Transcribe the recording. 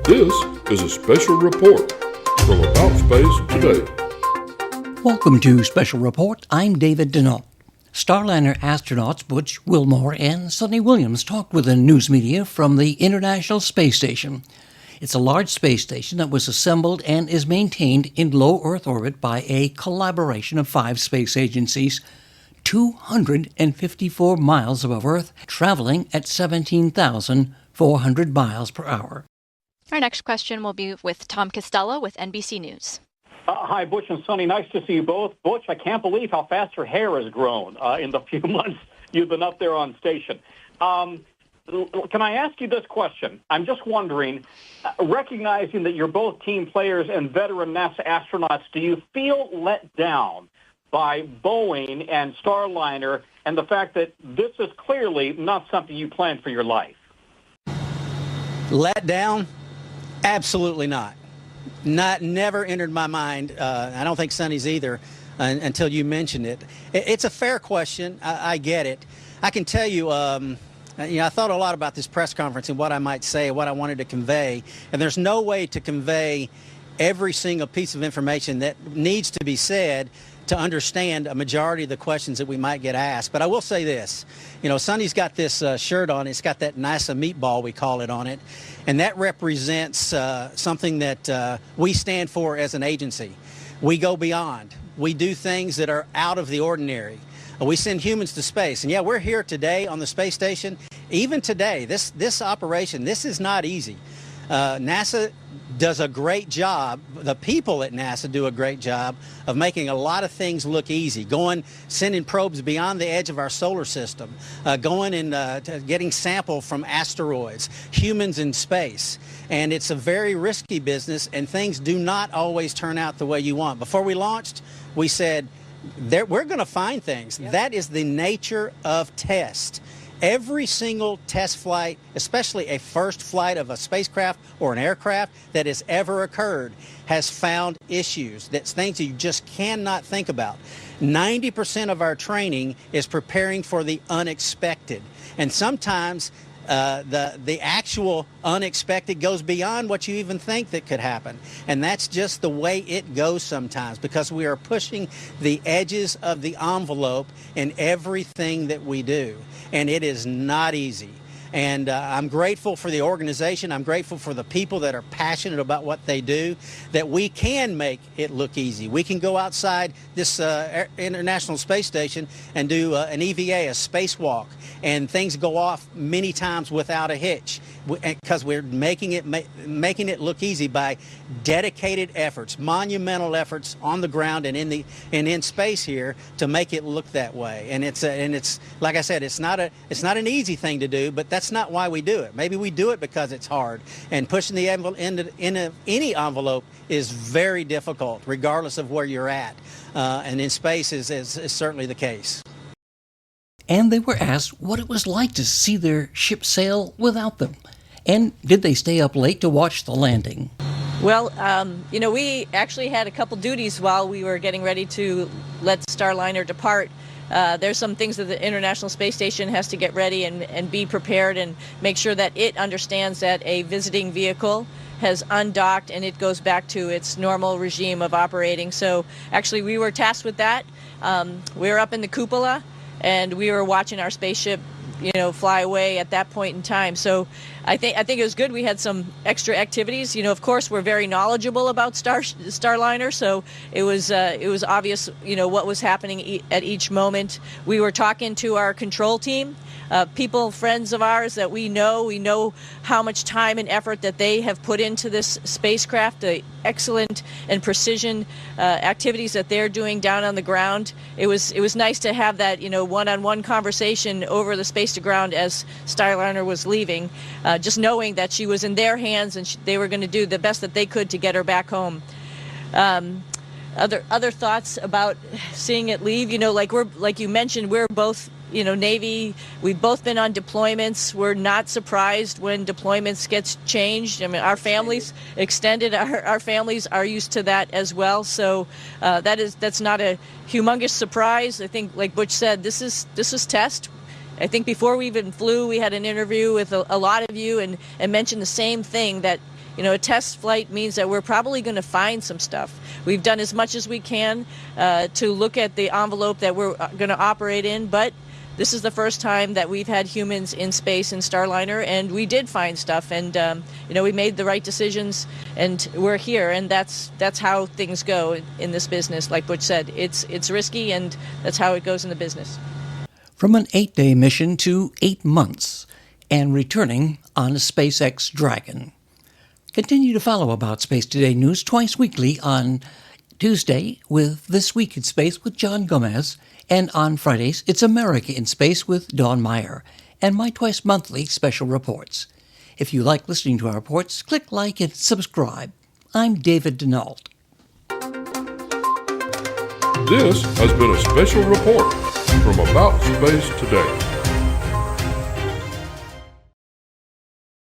This is a special report from About Space Today. Welcome to Special Report. I'm David Denault. Starliner astronauts Butch, Wilmore, and Suni Williams talked with the news media from the International Space Station. It's a large space station that was assembled and is maintained in low Earth orbit by a collaboration of 5 space agencies, 254 miles above Earth, traveling at 17,400 miles per hour. Our next question will be with Tom Costello with NBC News. Hi, Butch and Suni. Nice to see you both. Butch, I can't believe how fast your hair has grown in the few months you've been up there on station. Can I ask you this question? I'm just wondering, recognizing that you're both team players and veteran NASA astronauts, do you feel let down by Boeing and Starliner and the fact that this is clearly not something you planned for your life? Let down? Absolutely not. Never entered my mind. I don't think Suni's either until you mentioned it. It's a fair question. I get it. I can tell you, I thought a lot about this press conference and what I might say, what I wanted to convey. And there's no way to convey every single piece of information that needs to be said to understand a majority of the questions that we might get asked. But I will say this, Suni's got this shirt on, it's got that NASA meatball, we call it, on it, and that represents something that we stand for as an agency. We go beyond. We do things that are out of the ordinary. We send humans to space, and yeah, we're here today on the space station. Even today, this operation, this is not easy. NASA does a great job, the people at NASA do a great job of making a lot of things look easy, sending probes beyond the edge of our solar system, going and getting sample from asteroids, humans in space. And it's a very risky business, and things do not always turn out the way you want. Before we launched, we said, we're going to find things. Yep. That is the nature of test. Every single test flight, especially a first flight of a spacecraft or an aircraft that has ever occurred, has found issues. That's things you just cannot think about. 90% of our training is preparing for the unexpected. And sometimes the actual unexpected goes beyond what you even think that could happen. And that's just the way it goes sometimes, because we are pushing the edges of the envelope in everything that we do. And it is not easy. And I'm grateful for the organization. I'm grateful for the people that are passionate about what they do, that we can make it look easy. We can go outside this International Space Station and do an EVA, a spacewalk, and things go off many times without a hitch, because we're making it look easy by dedicated efforts, monumental efforts on the ground and in space here to make it look that way. And it's like I said, it's not an easy thing to do, but that's not why we do it. Maybe we do it because it's hard, and pushing the envelope into any envelope is very difficult, regardless of where you're at. And in space is certainly the case. And they were asked what it was like to see their ship sail without them. And did they stay up late to watch the landing? Well, we actually had a couple duties while we were getting ready to let Starliner depart. There's some things that the International Space Station has to get ready and be prepared and make sure that it understands that a visiting vehicle has undocked and it goes back to its normal regime of operating. So actually we were tasked with that. We were up in the cupola and we were watching our spaceship fly away at that point in time. So I think it was good. We had some extra activities. Of course, we're very knowledgeable about Starliner, so it was obvious, what was happening at each moment. We were talking to our control team, people, friends of ours that we know how much time and effort that they have put into this spacecraft, the excellent and precision activities that they're doing down on the ground. It was nice to have that, one-on-one conversation over the space to ground as Starliner was leaving, just knowing that she was in their hands and they were going to do the best that they could to get her back home. Other thoughts about seeing it leave, like you mentioned, we're both Navy. We've both been on deployments. We're not surprised when deployments gets changed. I mean, our families extended. Our families are used to that as well. So that's not a humongous surprise. I think, like Butch said, this is test. I think before we even flew, we had an interview with a lot of you and mentioned the same thing, that a test flight means that we're probably going to find some stuff. We've done as much as we can to look at the envelope that we're going to operate in, but this is the first time that we've had humans in space in Starliner, and we did find stuff, and we made the right decisions, and we're here, and that's how things go in this business. Like Butch said, it's risky, and that's how it goes in the business. From an 8-day mission to 8 months, and returning on a SpaceX Dragon. Continue to follow About Space Today news twice weekly on Tuesday with This Week in Space with John Gomez, and on Fridays, it's America in Space with Dawn Meyer, and my twice monthly special reports. If you like listening to our reports, click like and subscribe. I'm David Denault. This has been a special report from About Space Today.